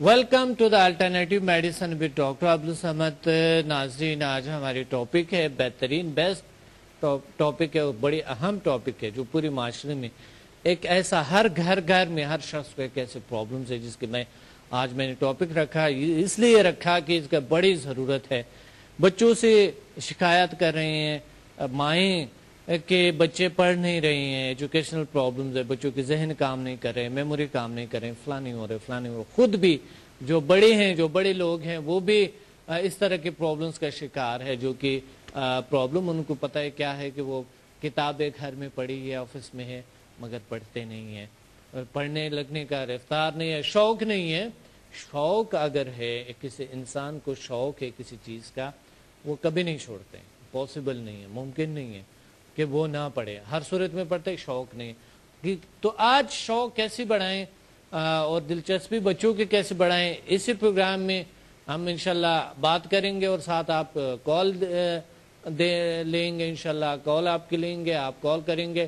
Welcome to the alternative medicine with doctor Abdus Samad. ناظرین، آج ہماری ٹاپک ہے بہترین بیسٹ ٹاپک ہے، بڑی اہم ٹاپک ہے جو پوری معاشرے میں ایک ایسا ہر گھر میں ہر شخص کو ایک ایسے پرابلمز ہے جس کے آج میں نے ٹاپک رکھا، اس لیے رکھا کہ اس کا بڑی ضرورت ہے. بچوں سے شکایت کر رہے ہیں مائیں کہ بچے پڑھ نہیں رہے ہیں، ایجوکیشنل پرابلمز ہے، بچوں کے ذہن کام نہیں کر رہے، میموری کام نہیں کر رہے، فلاں نہیں ہو رہے. خود بھی جو بڑے ہیں، جو بڑے لوگ ہیں، وہ بھی اس طرح کے پرابلمز کا شکار ہے، جو کہ پرابلم ان کو پتہ ہے کیا ہے کہ وہ کتابیں گھر میں پڑھی ہے، آفس میں ہے، مگر پڑھتے نہیں ہیں. پڑھنے لگنے کا رفتار نہیں ہے، شوق نہیں ہے. شوق اگر ہے، کسی انسان کو شوق ہے کسی چیز کا، وہ کبھی نہیں چھوڑتے. پاسبل نہیں ہے، ممکن نہیں ہے کہ وہ نہ پڑھے، ہر صورت میں پڑھتے. شوق نہیں. تو آج شوق کیسے بڑھائیں اور دلچسپی بچوں کے کیسے بڑھائیں، اسی پروگرام میں ہم انشاءاللہ بات کریں گے، اور ساتھ آپ کال لیں گے. انشاءاللہ کال آپ کی لیں گے، آپ کال کریں گے،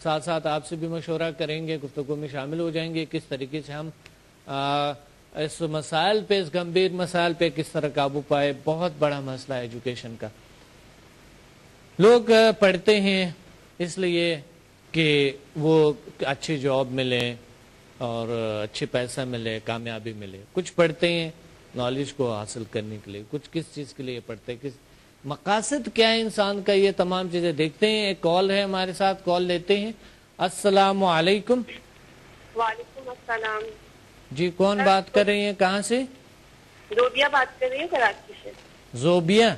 ساتھ ساتھ آپ سے بھی مشورہ کریں گے، گفتگو میں شامل ہو جائیں گے کس طریقے سے ہم اس مسائل پہ، اس گمبھیر مسائل پہ کس طرح قابو پائے. بہت بڑا مسئلہ ہے ایجوکیشن کا. لوگ پڑھتے ہیں اس لیے کہ وہ اچھی جاب ملے اور اچھے پیسہ ملے، کامیابی ملے. کچھ پڑھتے ہیں نالج کو حاصل کرنے کے لیے، کچھ کس چیز کے لیے پڑھتے ہیں، کس مقاصد کیا ہے انسان کا، یہ تمام چیزیں دیکھتے ہیں. ایک کال ہے ہمارے ساتھ، کال لیتے ہیں. السلام علیکم. وعلیکم السلام. جی کون بات کر رہی ہیں، کہاں سے؟ زوبیا بات کر رہی ہوں کراچی سے. زوبیا؟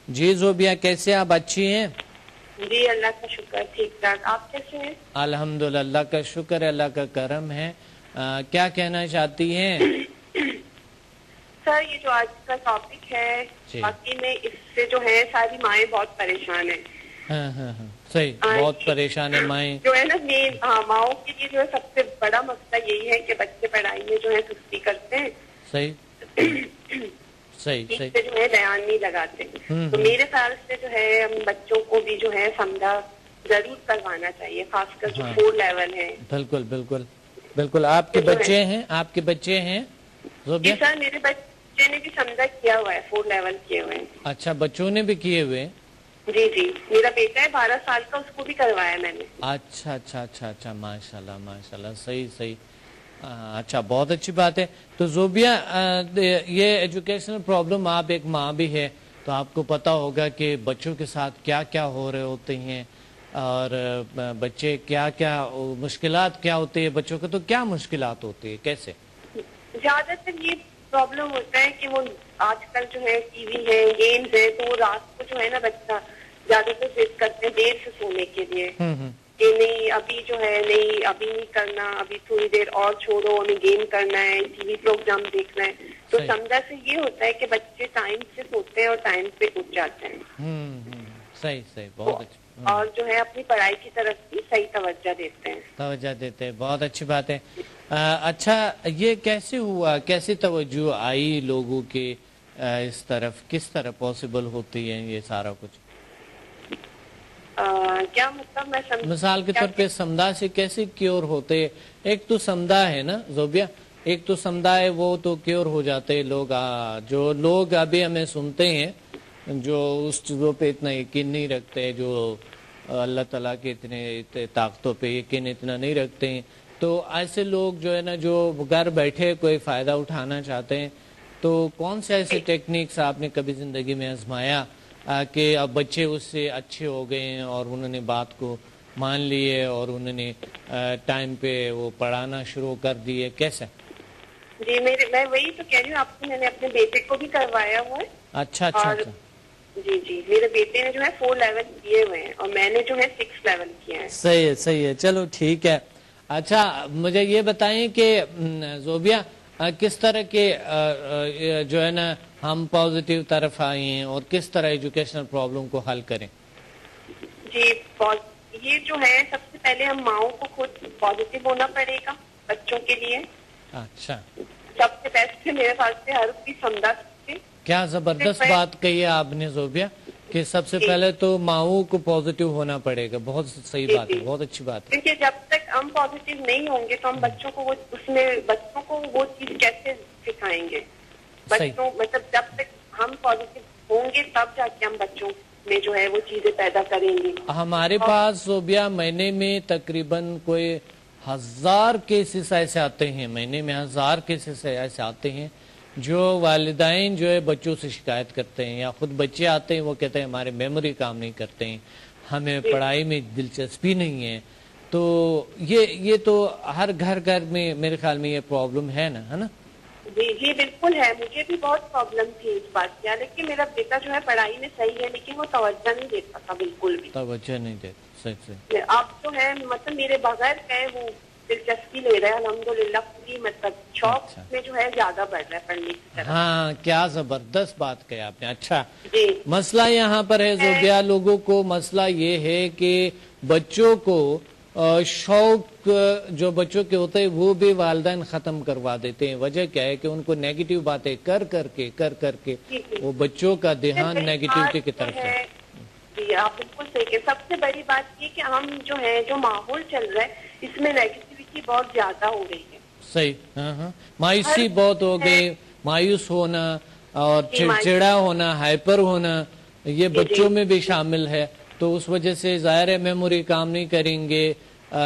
جی زوبیا کیسے آپ؟ اچھی ہیں؟ جی اللہ کا شکر، ٹھیک ٹھاک. آپ کیسے ہیں؟ الحمدللہ، اللہ کا شکر ہے، اللہ کا کرم ہے. کیا کہنا چاہتی ہیں؟ سر یہ جو آج کا ٹاپک ہے، واقعی میں اس سے جو ہے ساری مائیں بہت پریشان ہیں. ہاں صحیح، بہت پریشان ہے مائیں. جو ہے نا ماؤں کے لیے جو ہے سب سے بڑا مسئلہ یہی ہے کہ بچے پڑھائی میں جو ہے سستی کرتے ہیں. صحیح سے جو ہے دھیان نہیں لگاتے. تو میرے خیال سے جو ہے ہم بچوں کو بھی جو ہے سمجھا ضرور کروانا چاہیے، خاص کر جو 4 لیول ہے. بالکل بالکل بالکل. آپ کے بچے ہیں؟ آپ کے بچے ہیں؟ جی سر، میرے بچے نے بھی سمجھا کیا ہوا ہے، 4 لیول کیے ہوئے ہیں. اچھا، بچوں نے بھی کیے ہوئے؟ جی میرا بیٹا ہے 12 سال کا، اس کو بھی کروایا میں نے. اچھا ماشاءاللہ ماشاءاللہ، صحیح. اچھا، بہت اچھی بات ہے. تو زوبیا، یہ ایجوکیشنل پرابلم، آپ ایک ماں بھی ہے تو آپ کو پتا ہوگا کہ بچوں کے ساتھ کیا کیا ہو رہے ہوتے ہیں، اور بچے کیا مشکلات کیا ہوتی ہے بچوں کو. تو کیا مشکلات ہوتی ہے، کیسے؟ زیادہ تر یہ پرابلم ہوتا ہے کہ وہ آج کل جو ہے ٹی وی ہے، گیمز ہے، تو وہ رات کو جو ہے نا بچہ زیادہ تر ضد کرتے ہیں دیر سے سونے کے لیے کہ نہیں ابھی جو ہے نہیں ابھی نہیں کرنا، ابھی تھوڑی دیر اور چھوڑو، ہمیں گیم کرنا ہے، ٹی وی پروگرام دیکھنا ہے. تو سمجھا سے یہ ہوتا ہے کہ بچے ٹائم سے سوتے ہیں اور ٹائم پہ اٹھ جاتے ہیں. صحیح، بہت اچھا. اور جو ہے اپنی پڑھائی کی طرف بھی صحیح توجہ دیتے ہیں. بہت اچھی بات ہے. اچھا، یہ کیسے ہوا، کیسے توجہ آئی لوگوں کے اس طرف، کس طرح پاسبل ہوتی ہے یہ سارا کچھ؟ کیا مطلب؟ میں مثال کے طور پہ سمدھا سے کیسے کیور ہوتے؟ ایک تو سمدھا ہے نا زوبیا، ایک تو سمدھا ہے، وہ تو کیور ہو جاتے لوگ. جو لوگ ابھی ہمیں سنتے ہیں جو اس چیزوں پہ اتنا یقین نہیں رکھتے، جو اللہ تعالیٰ کے اتنے طاقتوں پہ یقین اتنا نہیں رکھتے ہیں، تو ایسے لوگ جو ہے نا جو گھر بیٹھے کوئی فائدہ اٹھانا چاہتے ہیں، تو کون سے ایسے ٹیکنیکس آپ نے کبھی زندگی میں آزمایا کہ اب بچے اس سے اچھے ہو گئے ہیں اور انہوں نے بات کو مان لیے اور انہوں نے ٹائم پہ وہ پڑھانا شروع کر دیے؟ کیسے؟ جی میں وہی تو کہہ رہی ہوں آپ کو، میں نے اپنے بیٹے کو بھی کروایا ہوا ہے. اچھا. جی میرے بیٹے نے جو ہے 4 لیول کیے ہوئے ہیں اور میں نے جو ہے 6 لیول کیا ہے. صحیح ہے، چلو ٹھیک ہے. اچھا مجھے یہ بتائیں کہ زوبیا کس طرح کے جو ہے نا ہم پازیٹیو طرف آئے ہیں اور کس طرح ایجوکیشنل پرابلم کو حل کریں؟ جی یہ جو ہے سب سے پہلے ہم ماؤں کو خود پازیٹیو ہونا پڑے گا بچوں کے لیے. اچھا، سب سے بیسٹ ہے میرے خیال سے ہر کوئی سمجھا سکتے. کیا زبردست بات کہی ہے آپ نے زوبیا، کہ سب سے پہلے تو ماؤں کو پازیٹیو ہونا پڑے گا. بہت صحیح بات ہے، بہت اچھی بات ہے. کیونکہ جب تک ہم پازیٹیو نہیں ہوں گے تو ہم بچوں کو وہ چیز کیسے سکھائیں گے؟ بچوں مطلب جب تک ہم پازیٹیو ہوں گے تب جا کے ہم بچوں میں جو ہے وہ چیزیں پیدا کریں گے. ہمارے پاس زوبیا مہینے میں تقریباً کوئی 1000 کیسز ایسے آتے ہیں، مہینے میں 1000 کیسز ایسے آتے ہیں جو والدین جو ہے بچوں سے شکایت کرتے ہیں، یا خود بچے آتے ہیں وہ کہتے ہیں ہمارے میموری کام نہیں کرتے ہیں، ہمیں پڑھائی میں دلچسپی نہیں ہے. تو یہ تو ہر گھر میں میرے خیال میں یہ پرابلم ہے نا؟ جی بالکل ہے. مجھے بھی بہت پرابلم تھی اس بات کی، لیکن میرا بیٹا جو ہے پڑھائی میں صحیح ہے لیکن وہ توجہ نہیں دیتا تھا بالکل بھی. توجہ نہیں دیتا، صحیح. اب جو ہے مطلب میرے بغیر ہے وہ دلچسپی لے رہا ہے الحمدللہ، پوری مطلب شوق میں جو ہے زیادہ بڑھ رہا ہے پڑھنے کی طرف. ہاں کیا زبردست بات کہی آپ نے. اچھا جی مسئلہ یہاں پر ہے زوبیا لوگوں کو، مسئلہ یہ ہے کہ بچوں کو شوق جو بچوں کے ہوتے ہیں وہ بھی والدین ختم کروا دیتے ہیں. وجہ کیا ہے کہ ان کو نیگیٹو باتیں کر کر کے وہ بچوں کا دھیان نیگیٹیوٹی کی طرف ہے. جی آپ بالکل صحیح کہ سب سے بڑی بات یہ کہ ہم جو ہے جو ماحول چل رہا ہے اس میں نیگیٹیوٹی بہت زیادہ ہو رہی ہے. صحیح. ہاں مایوسی بہت ہو گئی، مایوس ہونا اور چڑچڑا ہونا، ہائپر ہونا، یہ بچوں میں بھی شامل ہے. تو اس وجہ سے ظاہر ہے میموری کام نہیں کریں گے،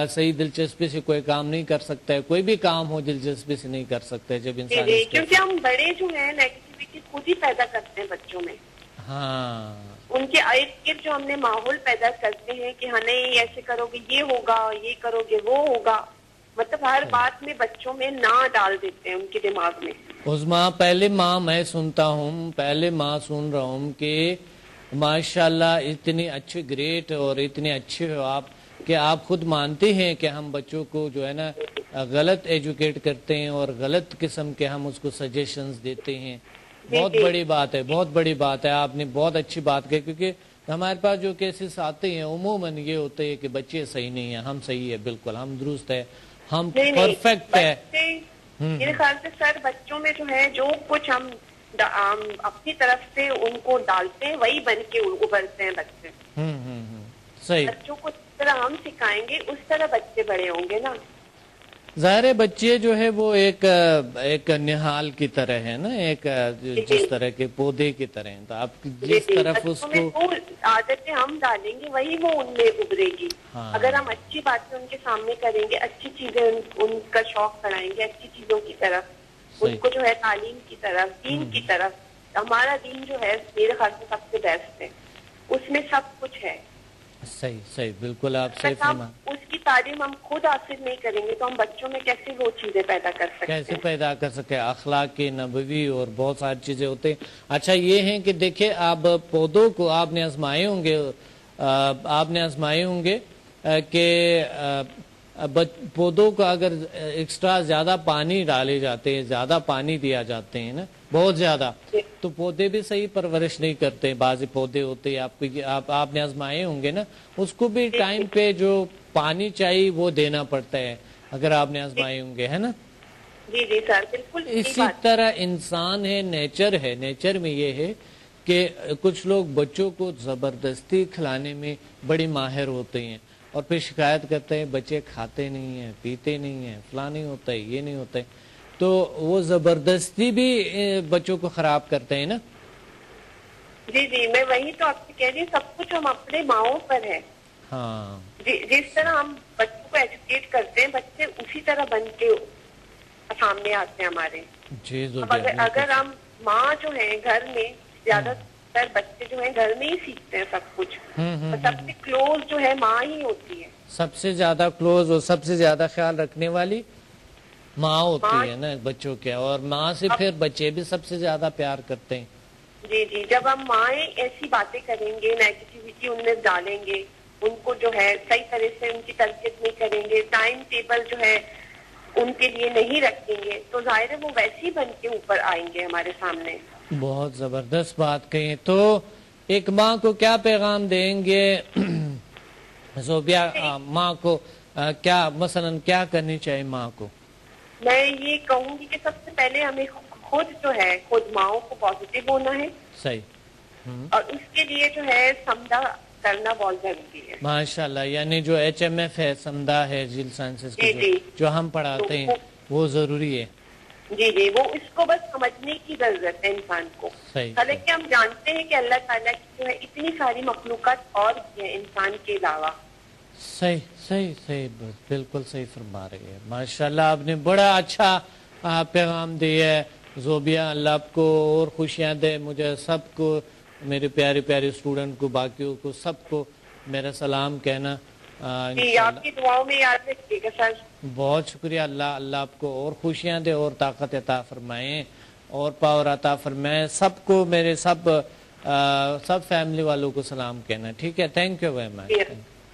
صحیح دلچسپی سے کوئی کام نہیں کر سکتا ہے، کوئی بھی کام ہو دلچسپی سے نہیں کر سکتا ہے جب انسان کیونکہ ہم بڑے جو ہیں نیگیٹیوٹی خود ہی پیدا کرتے ہیں بچوں میں. ہاں ان کے ارد گرد جو ہم نے ماحول پیدا کرتے ہیں کہ ہاں نہیں ایسے کرو گے یہ ہوگا، یہ کرو گے وہ ہوگا، مطلب ہر بات میں بچوں میں نہ ڈال دیتے ہیں ان کے دماغ میں. عظمیٰ پہلے ماں میں سنتا ہوں، پہلے ماں سن رہا ہوں کہ ماشاءاللہ اتنی اچھی گریٹ اور اتنے اچھے ہو آپ کہ آپ خود مانتے ہیں کہ ہم بچوں کو جو ہے نا غلط ایجوکیٹ کرتے ہیں اور غلط قسم کے ہم اس کو سجیشنز دیتے ہیں. بہت بڑی بات ہے، بہت بڑی بات ہے. آپ نے بہت اچھی بات کہی، کیونکہ ہمارے پاس جو کیسز آتے ہیں عموماً یہ ہوتے ہیں کہ بچے صحیح نہیں ہیں، ہم صحیح ہے، بالکل ہم درست ہے، ہم پرفیکٹ ہے. میرے خیال سے سر بچوں میں جو ہے جو کچھ ہم اپنی طرف سے ان کو ڈالتے ہیں وہی بن کے ابھرتے ہیں بچے. صحیح. بچوں کو جس طرح ہم سکھائیں گے اس طرح بچے بڑے ہوں گے نا. ظاہر بچے جو ہے وہ ایک نہال کی طرح ہے نا، ایک جس طرح کے پودے کی طرح ہیں، تو آپ جس طرف اس کو عادتیں ہم ڈالیں گے وہی وہ ان میں ابھرے گی. اگر ہم اچھی باتیں ان کے سامنے کریں گے، اچھی چیزیں ان کا شوق بڑھائیں گے، اچھی چیزوں کی طرف ان کو جو ہے تعلیم کی طرف، دین کی طرف. ہمارا دین جو ہے میرے خیال سے سب سے بیسٹ ہے، اس میں سب کچھ ہے. صحیح بالکل آپ صحیح فرما. اس کی تعلیم ہم خود حاصل نہیں کریں گے تو ہم بچوں میں کیسے وہ چیزیں پیدا کر سکتے ہیں؟ کیسے پیدا کر سکتے ہیں؟ اخلاق نبوی اور بہت ساری چیزیں ہوتے ہیں. اچھا یہ ہیں کہ دیکھیں آپ پودوں کو آپ نے آزمائے ہوں گے کہ پودوں کو اگر ایکسٹرا زیادہ پانی ڈالے جاتے ہیں، زیادہ پانی دیا جاتے ہیں نا بہت زیادہ، تو پودے بھی صحیح پرورش نہیں کرتے. بعض پودے ہوتے ہیں آپ نے آزمائے ہوں گے نا، اس کو بھی ٹائم پہ جو پانی چاہیے وہ دینا پڑتا ہے اگر آپ نے آزمائے ہوں گے، ہے نا؟ جی سر بالکل. اسی طرح انسان ہے، نیچر میں یہ ہے کہ کچھ لوگ بچوں کو زبردستی کھلانے میں بڑی ماہر ہوتے ہیں اور پھر شکایت کرتے ہیں بچے کھاتے نہیں ہیں، پیتے نہیں ہیں، فلاں نہیں ہوتا ہے، یہ نہیں ہوتا ہے. تو وہ زبردستی بھی بچوں کو خراب کرتے ہیں نا. جی میں وہی تو آپ سے کہہ رہی ہوں، سب کچھ ہم اپنے ماؤں پر ہے. ہاں جس طرح ہم بچوں کو ایجوکیٹ کرتے ہیں بچے اسی طرح بن کے سامنے آتے ہیں ہمارے. اگر ہم ماں جو ہے گھر میں زیادہ تر بچے جو ہیں گھر میں ہی سیکھتے ہیں سب کچھ. سب سے کلوز جو ہے ماں ہی ہوتی ہے، سب سے زیادہ کلوز اور سب سے زیادہ خیال رکھنے والی ماں ہوتی ہے نا بچوں کے، اور ماں سے پھر بچے بھی سب سے زیادہ پیار کرتے ہیں. جی جب ہم مائیں ایسی باتیں کریں گے، نیگیٹیوٹی ان میں ڈالیں گے، ان کو جو ہے صحیح طرح سے ان کی تربیت نہیں کریں گے، ٹائم ٹیبل جو ہے ان کے لیے نہیں رکھیں گے، تو ظاہر ہے وہ ویسے ہی بن کے اوپر آئیں گے ہمارے سامنے. بہت زبردست بات کہی. تو ایک ماں کو کیا پیغام دیں گے زوبیا؟ ماں کو کیا مثلا کیا کرنی چاہیے ماں کو؟ میں یہ کہوں گی کہ سب سے پہلے ہمیں خود جو ہے خود ماؤں کو پازیٹیو ہونا ہے. صحیح. اور اس کے لیے جو ہے سمجھا کرنا بہت ضروری ہے. ماشاءاللہ, یعنی جو HMF ہے, سمدہ ہے, جیل سائنسز کی جو ہم پڑھاتے ہیں وہ ضروری ہے. جی جی, وہ اس کو بس سمجھنے کی ضرورت ہے انسان کو. حالانکہ ہم جانتے ہیں کہ اللہ تعالیٰ کی جو ہے اتنی ساری مخلوقات اور بھی ہیں انسان کے علاوہ. صحیح صحیح صحیح, بالکل صحیح فرما رہی ہے. ماشاءاللہ, آپ نے بڑا اچھا پیغام دیا ہے زوبیہ. اللہ آپ کو اور خوشیاں دے. مجھے سب کو, میرے پیارے پیارے اسٹوڈنٹ کو, باقیوں کو, سب کو میرا سلام کہنا. جی, آپ کی دعاؤں میں یاد رکھیے گا سر. بہت شکریہ. اللہ آپ کو اور خوشیاں دے اور طاقت عطا فرمائیں اور پاور عطا فرمائیں. سب کو, میرے سب فیملی والوں کو سلام کہنا. ٹھیک ہے, تھینک یو ویری مچ.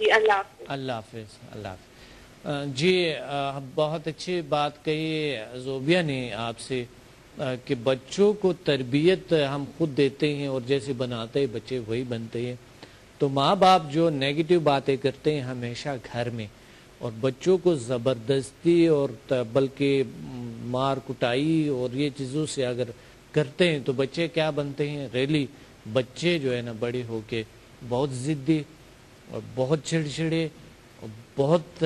اللہ حافظ. اللہ حافظ. اللہ حافظ. جی, بہت اچھی بات کہی زوبیہ نے آپ سے کہ بچوں کو تربیت ہم خود دیتے ہیں اور جیسے بناتے ہیں بچے وہی بنتے ہیں. تو ماں باپ جو نیگیٹو باتیں کرتے ہیں ہمیشہ گھر میں, اور بچوں کو زبردستی اور بلکہ مار کٹائی اور یہ چیزوں سے اگر کرتے ہیں تو بچے کیا بنتے ہیں, ریلی بچے جو ہے نا بڑے ہو کے بہت ضدی اور بہت چڑچڑے اور بہت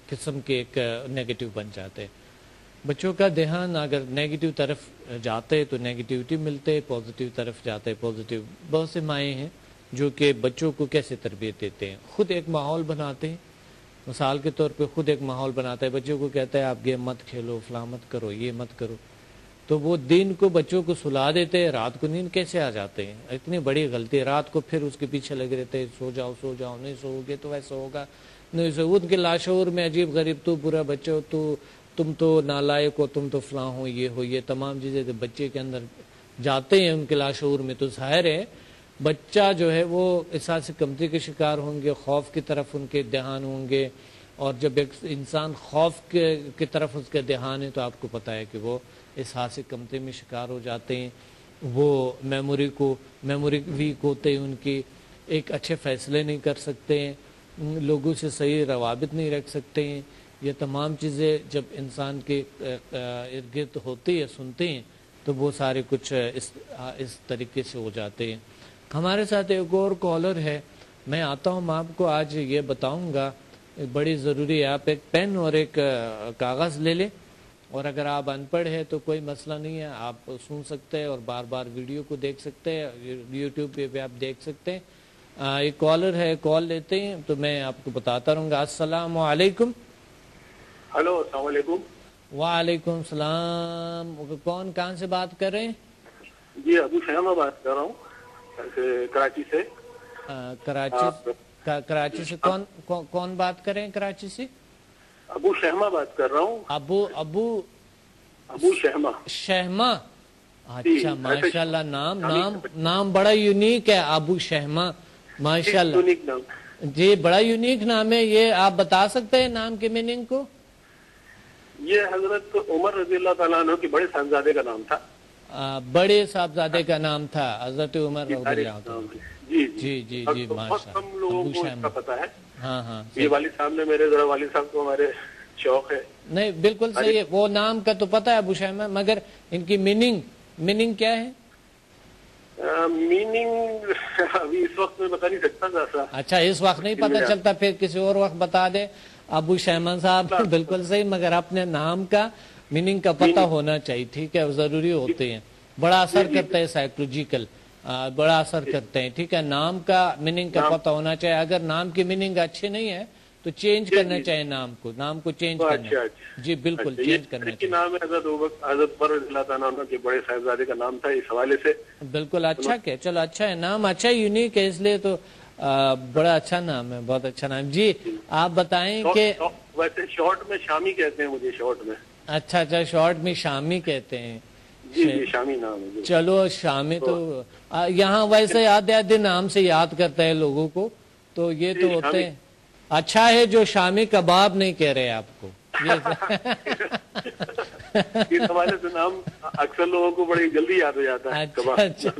قسم کے ایک نیگیٹو بن جاتے ہیں. بچوں کا دھیان اگر نیگیٹو طرف جاتے تو نیگیٹیوٹی ملتے, پازیٹیو طرف جاتے پازیٹیو. بہت سے مائیں ہیں جو کہ بچوں کو کیسے تربیت دیتے ہیں, خود ایک ماحول بناتے ہیں. مثال کے طور پہ خود ایک ماحول بناتا ہے, بچوں کو کہتا ہے آپ گیم مت کھیلو, فلاں مت کرو, یہ مت کرو. تو وہ دن کو بچوں کو سلا دیتے ہیں, رات کو نیند کیسے آ جاتے ہیں. اتنی بڑی غلطی ہے. رات کو پھر اس کے پیچھے لگے رہتے ہیں, سو جاؤ سو جاؤ, نہیں سو گے تو ویسا ہوگا, نہیں سو. ان کے لاشعور میں عجیب غریب, تو برا بچہ ہو, تو تم تو نالائق ہو, تم تو فلاں ہو, یہ تمام چیزیں بچے کے اندر جاتے ہیں ان کے لاشعور میں. تو ظاہر ہے بچہ جو ہے وہ احساس کمتری کے شکار ہوں گے, خوف کی طرف ان کے دھیان ہوں گے. اور جب ایک انسان خوف کی طرف اس کے دھیان ہے تو آپ کو پتہ ہے کہ وہ احساس کمتری میں شکار ہو جاتے ہیں. وہ میموری ویک ہوتے ہیں ان کی, ایک اچھے فیصلے نہیں کر سکتے ہیں, لوگوں سے صحیح روابط نہیں رکھ سکتے ہیں. یہ تمام چیزیں جب انسان کے ارد گرد ہوتی ہے, سنتے ہیں, تو وہ سارے کچھ اس طریقے سے ہو جاتے ہیں. ہمارے ساتھ ایک اور کالر ہے, میں آتا ہوں, میں آپ کو آج یہ بتاؤں گا, بڑی ضروری ہے. آپ ایک پین اور ایک کاغذ لے لیں, اور اگر آپ ان پڑھ ہے تو کوئی مسئلہ نہیں ہے, آپ سن سکتے ہیں اور بار بار ویڈیو کو دیکھ سکتے ہیں, یوٹیوب پہ آپ دیکھ سکتے ہیں. ایک کالر ہے, کال لیتے ہیں تو میں آپ کو بتاتا رہوں گا. السلام علیکم. ہلو, السلام علیکم. وعلیکم السلام. کون, کہاں سے بات کر رہے ہیں؟ جی, ابو شہما بات کر رہا ہوں, کراچی سے. کراچی سے کون بات کر رہے ہیں کراچی سے؟ ابو شہما بات کر رہا ہوں. ابو شہما. اچھا, ماشاءاللہ, نام بڑا یونیک ہے, ابو شہما, ماشاءاللہ. جی, بڑا یونیک نام ہے. یہ آپ بتا سکتے ہیں نام کے میننگ کو؟ یہ حضرت عمر رضی اللہ تعالیٰ عنہ کے بڑے صاحبزادے کا نام تھا. بڑے صاحبزادے کا نام تھا حضرت عمر رضی اللہ عنہ. جی جی جی جی, بہت کم لوگوں کو اس کا پتہ ہے. ہاں ہاں, یہ والد صاحب نے, میرے ذرا والد صاحب کو ہمارے شوق ہے. نہیں, بالکل صحیح ہے. وہ نام کا تو پتہ ہے ابو شہما, مگر ان کی میننگ کیا ہے؟ میننگ ابھی اس وقت میں بتا نہیں سکتا. اچھا, اس وقت نہیں پتہ چلتا, پھر کسی اور وقت بتا دے ابو شہما صاحب. بالکل صحیح, مگر اپنے نام کا میننگ کا پتہ ہونا چاہیے. ٹھیک ہے, ضروری ہوتے ہیں, بڑا اثر کرتا ہے سائیکولوجیکل, بڑا اثر کرتے ہیں. ٹھیک ہے, نام کا میننگ کا پتہ ہونا چاہیے. اگر نام کی میننگ اچھی نہیں ہے تو چینج کرنا چاہیے نام کو چینج کرنا. جی بالکل, چینج کرنا چاہیے. نام حضرت عمر رضی اللہ تعالیٰ عنہ کے بڑے صاحبزادے کا نام تھا, اس حوالے سے. بالکل, اچھا کہ چلو, اچھا ہے نام, اچھا یونیک ہے, اس لیے تو بڑا اچھا نام ہے, بہت اچھا نام. جی, آپ بتائیں کہ ویسے شارٹ میں شامی کہتے ہیں مجھے, شارٹ میں. اچھا, شارٹ میں شامی کہتے ہیں. جی, شامی نام ہے. چلو, شامی تو یہاں ویسے آدھے نام سے یاد کرتا ہے لوگوں کو, تو یہ تو ہوتے ہیں. اچھا ہے جو شامی کباب نہیں کہہ رہے آپ کو. اس حوالے سے نام اکثر لوگوں کو بڑی جلدی یاد ہو جاتا ہے. اچھا,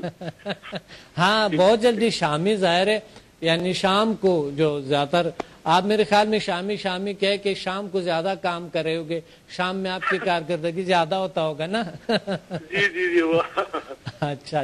ہاں, بہت جلدی. شامی ظاہر ہے یعنی شام کو جو زیادہ تر, آپ میرے خیال میں شامی کہہ کے شام کو زیادہ کام کر رہے ہوگے, شام میں آپ کی کارکردگی زیادہ ہوتا ہوگا نا. جی, وہ اچھا.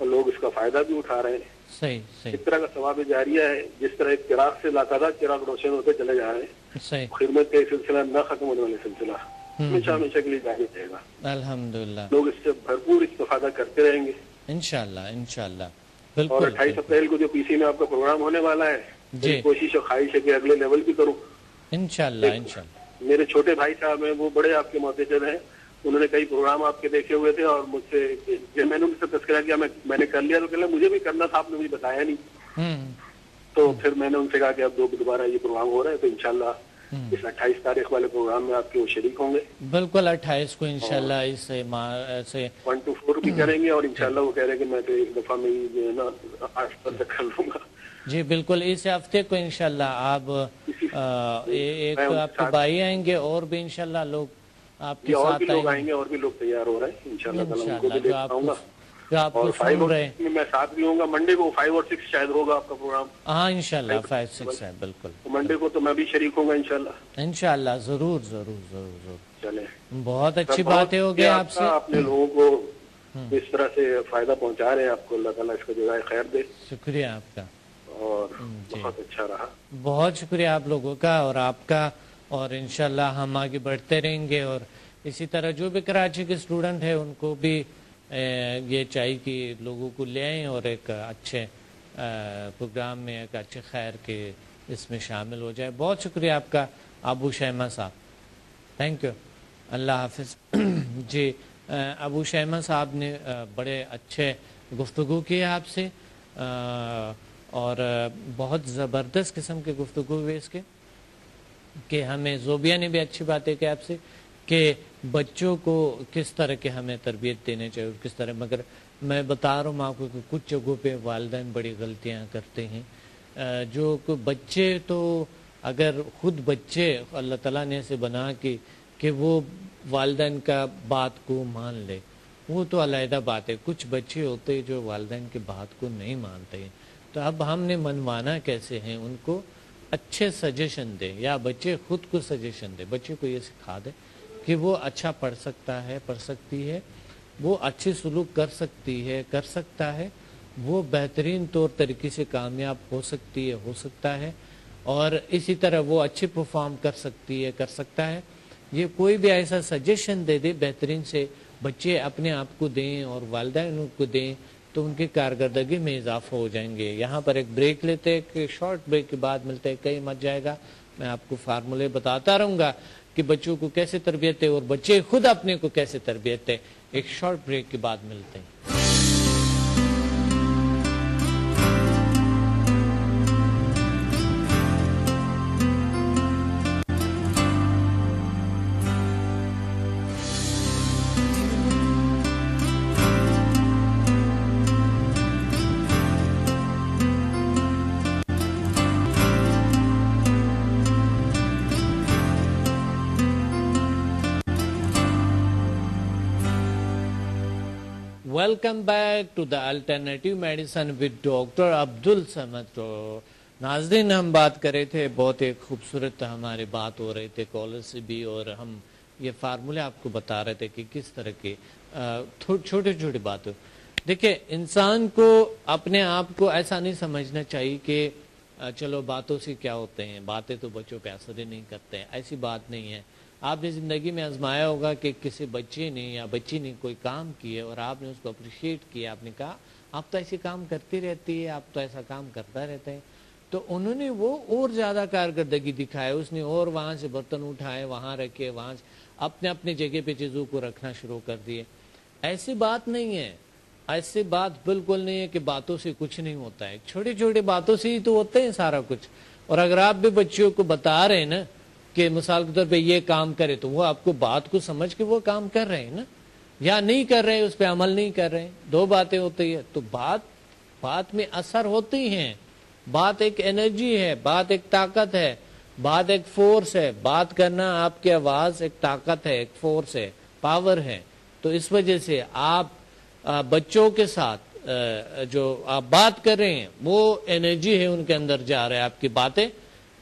اور لوگ اس کا فائدہ بھی اٹھا رہے ہیں. صحیح صحیح. اس طرح کا ثواب جاریہ ہے. جس طرح ایک چراغ سے لاتا چراغ روشن ہوتے چلے جا رہے ہیں. صحیح. خدمت کا ایک سلسلہ نہ ختم ہونے والا سلسلہ ہمیشہ ہمیشہ کے لیے جاری رہے گا. الحمدللہ. لوگ اس سے بھرپور استفادہ کرتے رہیں گے انشاءاللہ انشاءاللہ. اور بالکل. 28 اپریل کو جو پی سی میں آپ کا پروگرام ہونے والا ہے, جی. کوشش اور خواہش ہے کہ اگلے لیول بھی کروں. انشاءاللہ انشاءاللہ. میرے چھوٹے بھائی صاحب ہیں, وہ بڑے آپ کے معتزد ہیں. انہوں نے کئی پروگرام آپ کے دیکھے ہوئے تھے اور مجھ سے جب میں نے ان سے تذکرہ کیا میں نے کر لیا تو کہ مجھے بھی کرنا تھا, آپ نے مجھے بتایا نہیں. تو پھر میں نے ان سے کہا کہ اب دوبارہ یہ پروگرام ہو رہا ہے تو انشاءاللہ اس 28 تاریخ والے پروگرام میں آپ کے وہ شریک ہوں گے. بالکل 28 کو انشاءاللہ اس سے 1 to 4 بھی کریں گے. اور انشاءاللہ وہ کہہ رہے ہیں کہ میں تو ایک دفعہ میں جو ہے نا 8 تک کر لوں گا. جی بالکل. اس ہفتے کو انشاءاللہ آپ ایک آپ کے بھائی آئیں گے اور بھی انشاءاللہ لوگ آپ کے ساتھ آئیں گے. اور بھی لوگ تیار ہو رہے ہیں انشاءاللہ. جو آپ کو سن رہے ہیں میں ساتھ بھی ہوں گا. منڈے کو 5 اور 6 شاید ہوگا آپ کا پروگرام. ہاں انشاءاللہ 5 6 ہے. بالکل. منڈے کو تو میں بھی شریک ہوں گا انشاءاللہ. انشاءاللہ ضرور ضرور ضرور ضرور. چلے بہت اچھی باتیں ہو گئی آپ سے. اپنے لوگوں کو اس طرح سے فائدہ پہنچا رہے ہیں. آپ کو اللہ تعالیٰ اس کا جزائے خیر دے. شکریہ آپ کا. اور بہت اچھا رہا. بہت شکریہ آپ لوگوں کا اور آپ کا. اور انشاءاللہ ہم آگے بڑھتے رہیں گے. اور اسی طرح جو بھی کراچی کے اسٹوڈنٹ ہیں ان کو بھی یہ چاہیے کہ لوگوں کو لے آئیں اور ایک اچھے پروگرام میں ایک اچھے خیر کے اس میں شامل ہو جائے. بہت شکریہ آپ کا ابو شیمہ صاحب. Thank you. اللہ حافظ. جی ابو شیمہ صاحب نے بڑے اچھے گفتگو کی آپ سے اور بہت زبردست قسم کے گفتگو ہوئے اس کے کہ ہمیں زوبیہ نے بھی اچھی باتیں کی آپ سے کہ بچوں کو کس طرح کے ہمیں تربیت دینے چاہیے اور کس طرح. مگر میں بتا رہا ہوں آپ کو کہ کچھ جگہوں پہ والدین بڑی غلطیاں کرتے ہیں. جو بچے تو اگر خود بچے اللہ تعالیٰ نے ایسے بنا کہ وہ والدین کا بات کو مان لے وہ تو علیحدہ بات ہے. کچھ بچے ہوتے ہیں جو والدین کی بات کو نہیں مانتے ہیں. تو اب ہم نے منوانا کیسے ہیں ان کو اچھے سجیشن دے یا بچے خود کو سجیشن دے. بچے کو یہ سکھا دے کہ وہ اچھا پڑھ سکتا ہے پڑھ سکتی ہے, وہ اچھی سلوک کر سکتی ہے کر سکتا ہے, وہ بہترین طور طریقے سے کامیاب ہو سکتی ہے ہو سکتا ہے, اور اسی طرح وہ اچھی پرفارم کر سکتی ہے کر سکتا ہے. یہ کوئی بھی ایسا سجیشن دے دے بہترین سے بچے اپنے آپ کو دیں اور والدین کو دیں تو ان کی کارکردگی میں اضافہ ہو جائیں گے. یہاں پر ایک بریک لیتے ہیں کہ شارٹ بریک کے بعد ملتے ہیں. کہیں مت جائے گا. میں آپ کو فارمولے بتاتا رہوں گا کہ بچوں کو کیسے تربیت ہے اور بچے خود اپنے کو کیسے تربیت ہے. ایک شارٹ بریک کے بعد ملتے ہیں. Welcome back to the alternative medicine with doctor Abdus Samad. ناظرین ہم بات کر رہے تھے بہت ایک خوبصورت ہمارے بات ہو رہے تھے کالر سے بھی اور ہم یہ فارمولے آپ کو بتا رہے تھے کہ کس طرح کے چھوٹے چھوٹے باتیں. دیکھیں انسان کو اپنے آپ کو ایسا نہیں سمجھنا چاہیے کہ چلو باتوں سے کیا ہوتے ہیں, باتیں تو بچوں پہ اثر ہی نہیں کرتے ہیں. ایسی بات نہیں ہے. آپ نے زندگی میں آزمایا ہوگا کہ کسی بچے نے یا بچی نے کوئی کام کیا اور آپ نے اس کو اپریشیٹ کیا, آپ نے کہا آپ تو ایسے کام کرتی رہتی ہے, آپ تو ایسا کام کرتا رہتا ہے. تو انہوں نے وہ اور زیادہ کارکردگی دکھائے, اس نے اور وہاں سے برتن اٹھائے وہاں رکھے وہاں سے اپنے اپنے جگہ پہ چیزوں کو رکھنا شروع کر دیے. ایسی بات نہیں ہے. ایسی بات بالکل نہیں ہے کہ باتوں سے کچھ نہیں ہوتا ہے. چھوٹی چھوٹی باتوں سے ہی تو ہوتے ہیں سارا کچھ. اور اگر آپ بھی بچوں کو بتا رہے ہیں نا کہ مثال کے طور پہ یہ کام کرے تو وہ آپ کو بات کو سمجھ کے وہ کام کر رہے ہیں نا, یا نہیں کر رہے اس پہ عمل نہیں کر رہے. دو باتیں ہوتی ہیں. تو بات میں اثر ہوتی ہیں. بات ایک انرجی ہے, بات ایک طاقت ہے, بات ایک فورس ہے. بات کرنا آپ کی آواز ایک طاقت ہے, ایک فورس ہے, پاور ہے. تو اس وجہ سے آپ بچوں کے ساتھ جو آپ بات کر رہے ہیں وہ انرجی ہے ان کے اندر جا رہا ہے. آپ کی باتیں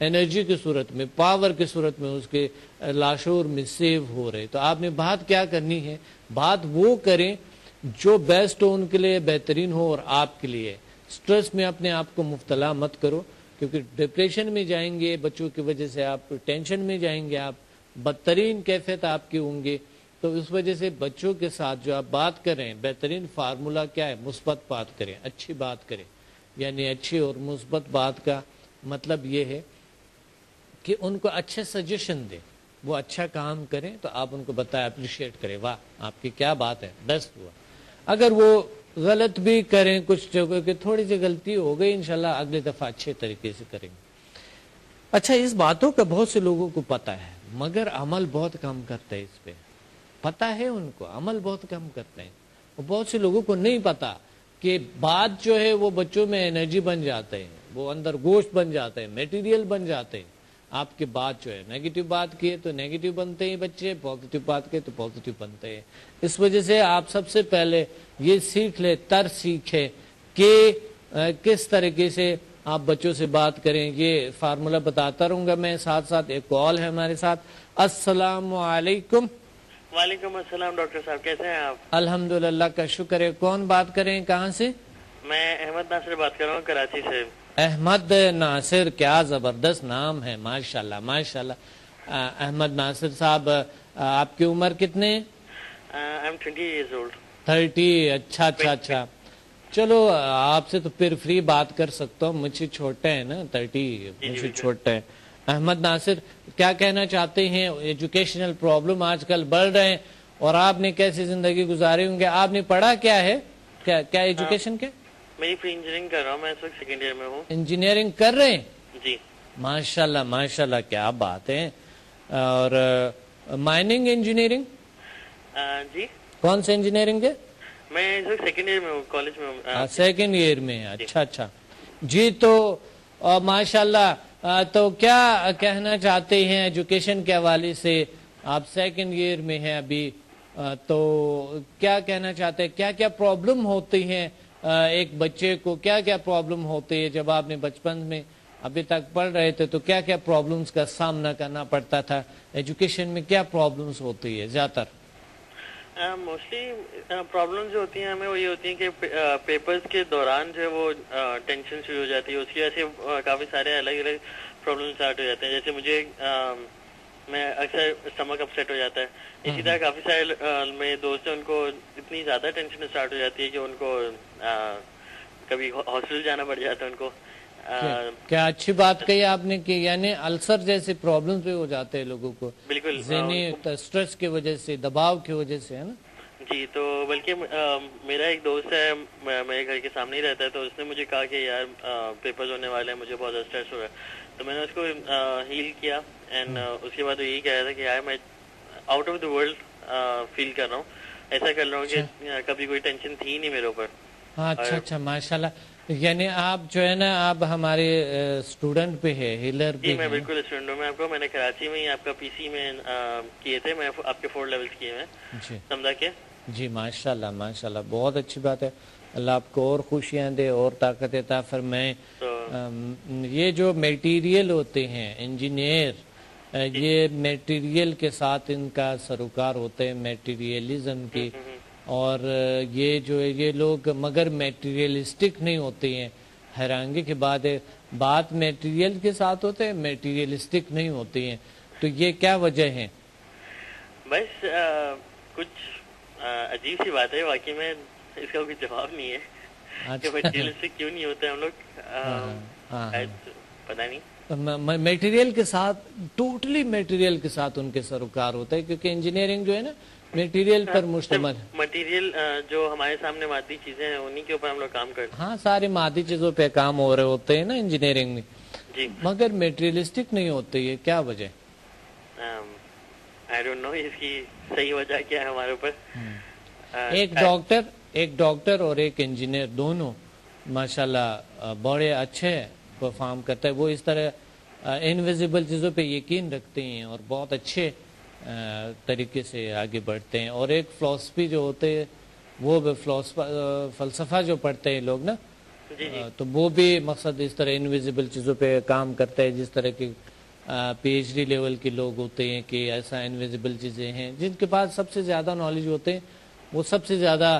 انرجی کی صورت میں پاور کی صورت میں اس کے لاشعور میں سیو ہو رہے. تو آپ نے بات کیا کرنی ہے, بات وہ کریں جو بیسٹ ہو ان کے لیے بہترین ہو اور آپ کے لیے. سٹریس میں اپنے آپ کو مبتلا مت کرو, کیونکہ ڈپریشن میں جائیں گے بچوں کی وجہ سے, آپ ٹینشن میں جائیں گے, آپ بدترین کیفیت آپ کی ہوں گے. تو اس وجہ سے بچوں کے ساتھ جو آپ بات کریں, بہترین فارمولا کیا ہے, مثبت بات کریں, اچھی بات کریں. یعنی اچھی اور مثبت بات کا مطلب یہ ہے کہ ان کو اچھے سجیشن دیں, وہ اچھا کام کریں تو آپ ان کو بتائیں, اپریشیٹ کریں, واہ آپ کی کیا بات ہے, بیسٹ ہوا. اگر وہ غلط بھی کریں, کچھ جگہ کہ تھوڑی سی غلطی ہو گئی, انشاءاللہ اگلی دفعہ اچھے طریقے سے کریں گے. اچھا, اس باتوں کا بہت سے لوگوں کو پتہ ہے مگر عمل بہت کم کرتے ہیں. اس پہ پتہ ہے ان کو, عمل بہت کم کرتے ہیں. بہت سے لوگوں کو نہیں پتا کہ بات جو ہے وہ بچوں میں انرجی بن جاتے ہیں, وہ اندر گوشت بن جاتے ہیں, میٹیریل بن جاتے ہیں. آپ کی بات جو ہے نیگیٹو بات کیے تو نیگیٹو بنتے ہیں بچے, پازیٹو بات کیے تو پازیٹو بنتے ہیں. اس وجہ سے آپ سب سے پہلے یہ سیکھ لیں, سیکھیں کہ کس طریقے سے آپ بچوں سے بات کریں. یہ فارمولا بتاتا رہوں گا میں, ساتھ ساتھ ایک کال ہے ہمارے ساتھ. السلام علیکم. وعلیکم السلام ڈاکٹر صاحب, کیسے ہیں آپ؟ الحمدللہ کا شکر ہے. کون بات کریں, کہاں سے؟ میں احمد ناصر بات کر رہا ہوں, کراچی سے. احمد ناصر, کیا زبردست نام ہے, ماشاءاللہ ماشاءاللہ. احمد ناصر صاحب, آپ کی عمر کتنے؟ I'm 20 years old. 30. اچھا اچھا اچھا. چلو آپ سے تو پھر فری بات کر سکتا ہوں, مجھ سے چھوٹے ہیں نا, 30 مجھ سے چھوٹے ہیں. احمد ناصر, کیا کہنا چاہتے ہیں؟ ایجوکیشنل پرابلم آج کل بڑھ رہے ہیں اور آپ نے کیسی زندگی گزاری ہوں گے؟ آپ نے پڑھا کیا ہے, کیا ایجوکیشن کے؟ میں انجینئرنگ کر رہا ہوں, میں اس وقت سیکنڈ ایئر میں ہوں. انجینئرنگ کر رہے ہیں؟ جی ماشاءاللہ ماشاءاللہ, کیا بات ہے. اور مائننگ انجینئرنگ؟ جی. کون سے انجینئرنگ ہے؟ میں اس وقت سیکنڈ ایئر میں ہوں, کالج میں ہوں. سیکنڈ ایئر میں, اچھا اچھا. جی, تو ماشاءاللہ, تو کیا کہنا چاہتے ہیں ایجوکیشن کے حوالے سے؟ آپ سیکنڈ ایئر میں ہیں ابھی, تو کیا کہنا چاہتے ہیں, کیا کیا پرابلم ہوتی ہیں ایک بچے کو, کیا کیا پرابلم ہوتی ہے؟ جب آپ نے بچپن میں ابھی تک پڑھ رہے تھے تو کیا کیا پرابلمز کا سامنا کرنا پڑتا تھا؟ ایجوکیشن میں کیا پرابلمز ہوتی ہے زیادہ تر؟ موسٹلی پرابلم جو ہوتی ہیں ہمیں وہ یہ ہوتی ہیں کہ پیپرز کے دوران جو ہے وہ ٹینشن شروع ہو جاتی ہے, اس کی وجہ سے کافی سارے الگ الگ پرابلم اسٹارٹ ہو جاتے ہیں. جیسے مجھے میں اکثر اسٹمک اپسیٹ ہو جاتا ہے. اسی طرح کافی سارے میرے دوست ہیں, ان کو اتنی زیادہ ٹینشن اسٹارٹ ہو جاتی ہے کہ ان کو کبھی ہاسپٹل جانا پڑ جاتا ہے ان کو. کیا اچھی بات کہی آپ نے کہ یعنی السر جیسے پرابلمز بھی ہو جاتے ہیں لوگوں کو, بالکل ذہنی سٹریس کی وجہ سے, دباؤ کی وجہ سے, ہے نا؟ جی, تو بلکہ میرا ایک دوست ہے, میرے گھر کے سامنے ہی رہتا ہے, تو اس نے مجھے کہا کہ یار پیپرز ہونے والے ہیں, مجھے بہت زیادہ اسٹریس ہو رہا ہے. تو میں نے اس کو ہیل کیا, اینڈ اس کے بعد وہ یہی کہہ رہا تھا کہ یار میں آؤٹ آف دا ورلڈ فیل کر رہا ہوں, ایسا کر رہا ہوں کہ کبھی کوئی ٹینشن تھی نہیں میرے اوپر. اچھا اچھا, ماشاءاللہ. یعنی آپ جو ہے نا, آپ ہمارے اسٹوڈنٹ بھی ہے, ہیلر بھی. جی, میں بالکل اسٹوڈنٹ ہوں. میں نے کراچی میں ہی آپ کا پی سی میں کیے تھے, میں آپ کے 4 لیولز کیے ہیں سمجھا کے. جی, ماشاءاللہ ماشاءاللہ, بہت اچھی بات ہے. اللہ آپ کو اور خوشیاں دے اور طاقت عطا فرمائے. یہ جو میٹیریل ہوتے ہیں انجینئر, یہ میٹیریل کے ساتھ ان کا سروکار ہوتے ہیں, میٹیریلزم کی. اور یہ جو ہے یہ لوگ مگر میٹیریلسٹک نہیں ہوتے ہیں. حیرانگی کی بات ہے, بات میٹیریل کے ساتھ ہوتے ہیں, میٹیریلسٹک نہیں ہوتے ہیں. تو یہ کیا وجہ ہے؟ بس کچھ عجیب سی بات ہے, واقعی میں اس کا کوئی جواب نہیں ہے کہ میٹیریلسٹک کیوں نہیں ہوتے ہم لوگ, پتہ نہیں. میٹیریل کے ساتھ, ٹوٹلی میٹیریل کے ساتھ ان کے سروکار ہوتا ہے, کیونکہ انجینئرنگ جو ہے نا میٹیریل پر مشتمل ہے. مٹیریل جو ہمارے سامنے مادی چیزیں ہیں انہی کے اوپر ہم لوگ کام کرتے ہیں. ہاں, سارے مادی چیزوں پہ کام ہو رہے ہوتے ہیں نا انجینئرنگ میں. جی, مگر میٹیریلسٹک نہیں ہوتے, یہ کیا وجہ؟ I don't know اس کی صحیح وجہ کیا ہے ہمارے اوپر. ایک ڈاکٹر اور ایک انجینئر دونوں ماشاءاللہ بڑے اچھے پرفارم کرتا ہے. وہ اس طرح انویزیبل چیزوں پہ یقین رکھتے ہیں اور بہت اچھے طریقے سے آگے بڑھتے ہیں. اور ایک فلسفی جو ہوتے ہیں, وہ فلسفہ جو پڑھتے ہیں لوگ نا, تو وہ بھی مقصد اس طرح انویزیبل چیزوں پہ کام کرتا ہے. جس طرح کی پی ایچ ڈی لیول کے لوگ ہوتے ہیں کہ ایسا انویزیبل چیزیں ہیں, جن کے پاس سب سے زیادہ نالج ہوتے ہیں, وہ سب سے زیادہ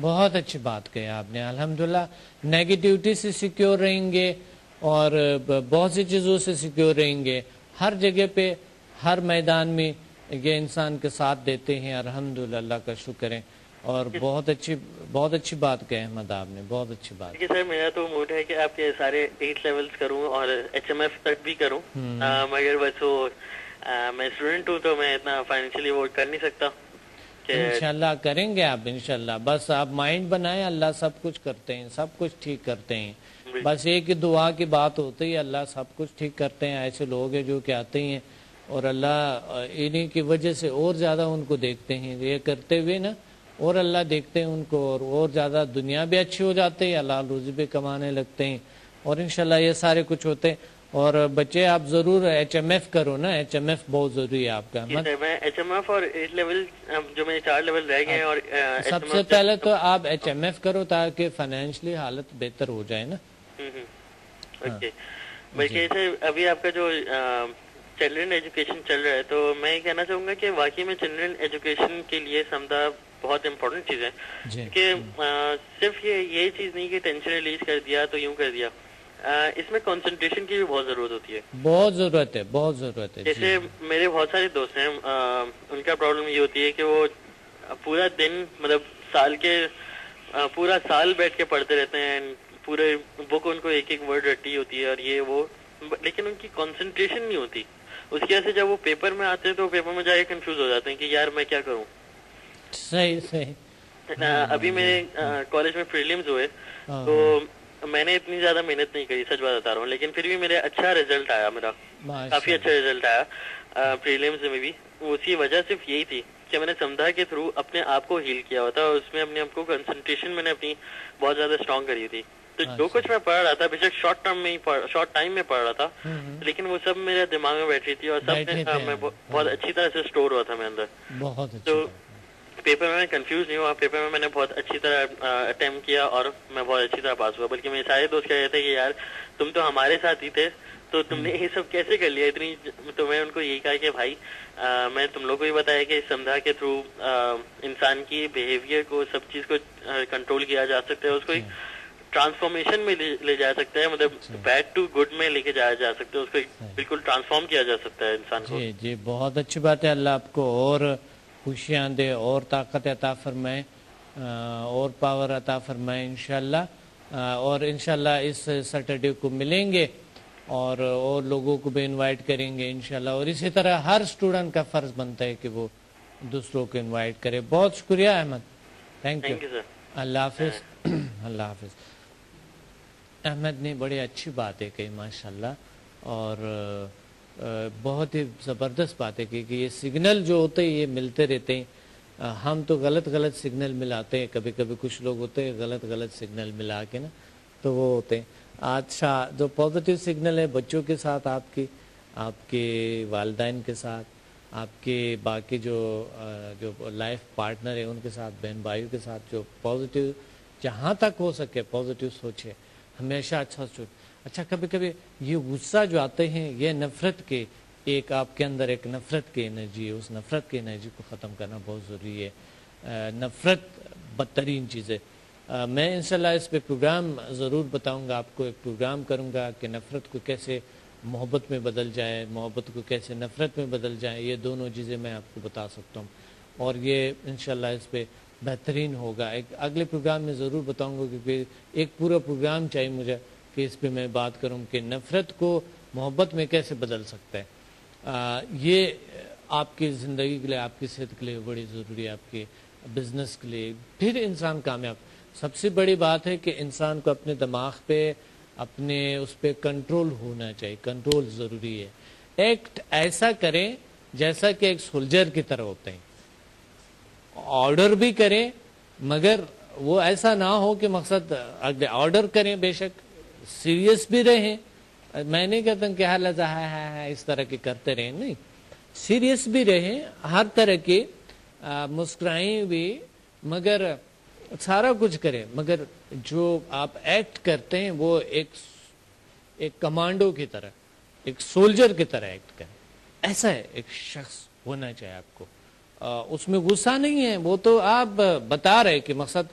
بہت اچھی بات کہی آپ نے. الحمدللہ نیگیٹیوٹی سے سیکیور رہیں گے اور بہت سی چیزوں سے سیکیور رہیں گے. ہر جگہ پہ ہر میدان میں یہ انسان کے ساتھ دیتے ہیں. الحمدللہ اللہ کا شکر ہے. اور بہت اچھی بات کہی احمد آپ نے, بہت اچھی بات. سر میرا تو موڈ ہے کہ آپ کے سارے 8 لیولز کروں اور HMF تک بھی کروں, مگر بس وہ میں اسٹوڈنٹ ہوں تو میں اتنا فائنینشلی وہ کر نہیں سکتا. انشاءاللہ کریں گے آپ انشاءاللہ. بس آپ مائنڈ بنائیں, اللہ سب کچھ کرتے ہیں, سب کچھ ٹھیک کرتے ہیں. بس ایک دعا کی بات ہوتی ہے, اللہ سب کچھ ٹھیک کرتے ہیں. ایسے لوگ ہیں جو کہ آتے ہیں اور اللہ انہیں کی وجہ سے اور زیادہ ان کو دیکھتے ہیں, یہ کرتے ہوئے نا, اور اللہ دیکھتے ہیں ان کو, اور زیادہ دنیا بھی اچھی ہو جاتے ہیں, اللہ روزی بھی کمانے لگتے ہیں, اور انشاءاللہ یہ سارے کچھ ہوتے ہیں. اور بچے آپ ضرور HMF کرو نا, HMF بہت ضروری ہے آپ کا. میں HMF اور 8 لیول جو میرے 4 لیول رہ گئے ہیں, اور سب سے پہلے تو آپ HMF کرو تاکہ فائنینشلی حالت بہتر ہو جائے نا. اوکے. بلکہ ابھی آپ کا جو چلڈرن ایجوکیشن چل رہا ہے, تو میں یہ کہنا چاہوں گا کہ واقعی میں چلڈرن ایجوکیشن کے لیے سمدہ بہت امپورٹنٹ چیز ہے کہ صرف یہ چیز نہیں کہ ٹینشن ریلیز کر دیا تو یوں کر دیا, اس میں کنسنٹریشن کی بھی بہت ضرورت ہوتی ہے. بہت ضرورت ہے, بہت ضرورت ہے. جیسے میرے بہت سارے دوست ہیں, ان کا پرابلم یہ ہوتی ہے کہ وہ پورا دن مطلب پورا سال بیٹھ کے پڑھتے رہتے ہیں, پورے بک ان کو ایک ایک ورڈ رٹی ہوتی ہے اور یہ وہ, لیکن ان کی کنسنٹریشن نہیں ہوتی. اس کی وجہ سے جب وہ پیپر میں آتے ہیں تو پیپر میں جا کے کنفیوز ہو جاتے ہیں کہ یار میں کیا کروں. صحیح. ابھی میرے کالج میں پریلیمز ہوئے تو میں نے اتنی زیادہ محنت نہیں کری, سچ بات بتا رہا ہوں, لیکن پھر بھی میرے اچھا رزلٹ آیا, میرا کافی اچھا رزلٹ آیا پریلیمز میں بھی. اسی وجہ صرف یہی تھی کہ میں نے سمجھا کے تھرو اپنے آپ کو ہیل کیا ہوا تھا, اور اس میں اپنے آپ کو کنسنٹریشن میں نے اپنی بہت زیادہ اسٹرانگ کری تھی. تو جو کچھ میں پڑھ رہا تھا, بے شک شارٹ ٹائم میں پڑھ رہا تھا, لیکن وہ سب میرے دماغ میں بیٹھ رہی تھی اور سب میں بہت اچھی طرح سے اسٹور ہوا تھا میرے اندر. تو پیپر میں کنفیوز نہیں ہوا, پیپر میں نے بہت اچھی طرح اٹیمپٹ کیا اور میں بہت اچھی طرح پاس ہوا. بلکہ میرے سارے دوست کہہ رہے تھے کہ یار تم تو ہمارے ساتھ ہی تھے, تو تم نے یہ سب کیسے کر لیا اتنی. تو میں ان کو یہی کہا کہ بھائی میں تم لوگ کو ہی بتایا کہ سمجھا کے تھرو انسان کی بیہیویئر کو, سب چیز کو کنٹرول کیا جا سکتا ہے, اس کو ٹرانسفارمیشن میں لے جا سکتا ہے, مطلب بیڈ ٹو گڈ میں لے کے جایا جا سکتا ہے, اس کو بالکل ٹرانسفارم کیا جا سکتا ہے انسان کو. جی بہت اچھی بات ہے. اللہ آپ کو اور خوشیاں دے, اور طاقت عطا فرمائے, اور پاور عطا فرمائے انشاءاللہ. اور انشاءاللہ اس سیٹرڈے کو ملیں گے اور لوگوں کو بھی انوائٹ کریں گے انشاءاللہ. اور اسی طرح ہر اسٹوڈنٹ کا فرض بنتا ہے کہ وہ دوسروں کو انوائٹ کرے. بہت شکریہ احمد, تھینک یو. اللہ حافظ. اللہ حافظ. احمد نے بڑی اچھی باتیں کہی ماشاءاللہ, اور بہت ہی زبردست باتیں کی کہ یہ سگنل جو ہوتے ہیں یہ ملتے رہتے ہیں. ہم تو غلط سگنل ملاتے ہیں, کبھی کبھی کچھ لوگ ہوتے ہیں غلط سگنل ملا کے نا, تو وہ ہوتے ہیں. اچھا جو پازیٹیو سگنل ہے بچوں کے ساتھ, آپ کے والدین کے ساتھ, آپ کے باقی جو لائف پارٹنر ہیں ان کے ساتھ, بہن بھائیوں کے ساتھ, جو پازیٹیو جہاں تک ہو سکے پازیٹیو سوچے, ہمیشہ اچھا سوچ. اچھا کبھی کبھی یہ غصہ جو آتے ہیں یہ نفرت کے, ایک آپ کے اندر ایک نفرت کی انرجی ہے, اس نفرت کی انرجی کو ختم کرنا بہت ضروری ہے. نفرت بدترین چیز ہے. میں انشاءاللہ اس پہ پروگرام ضرور بتاؤں گا آپ کو, ایک پروگرام کروں گا کہ نفرت کو کیسے محبت میں بدل جائے, محبت کو کیسے نفرت میں بدل جائے. یہ دونوں چیزیں میں آپ کو بتا سکتا ہوں, اور یہ انشاءاللہ اس پہ بہترین ہوگا. ایک اگلے پروگرام میں ضرور بتاؤں گا, کیونکہ ایک پورا پروگرام چاہیے مجھے کہ اس پہ میں بات کروں کہ نفرت کو محبت میں کیسے بدل سکتا ہے. یہ آپ کی زندگی کے لیے, آپ کی صحت کے لیے بڑی ضروری ہے, آپ کے بزنس کے لیے, پھر انسان کامیاب. سب سے بڑی بات ہے کہ انسان کو اپنے دماغ پہ اپنے اس پہ کنٹرول ہونا چاہیے. کنٹرول ضروری ہے. ایکٹ ایسا کریں جیسا کہ ایک سولجر کی طرح ہوتے ہیں. آرڈر بھی کریں مگر وہ ایسا نہ ہو کہ مقصد آرڈر کریں, بے شک سیریس بھی رہیں. میں نہیں کہتا کہ ہر لحظہ اس طرح کے کرتے رہیں, نہیں, سیریس بھی رہیں, ہر طرح کے مسکرائیں بھی, مگر سارا کچھ کریں, مگر جو آپ ایکٹ کرتے ہیں وہ ایک کمانڈو کی طرح, ایک سولجر کی طرح ایکٹ کریں. ایسا ہے ایک شخص ہونا چاہیے آپ کو. اس میں غصہ نہیں ہے, وہ تو آپ بتا رہے کہ مقصد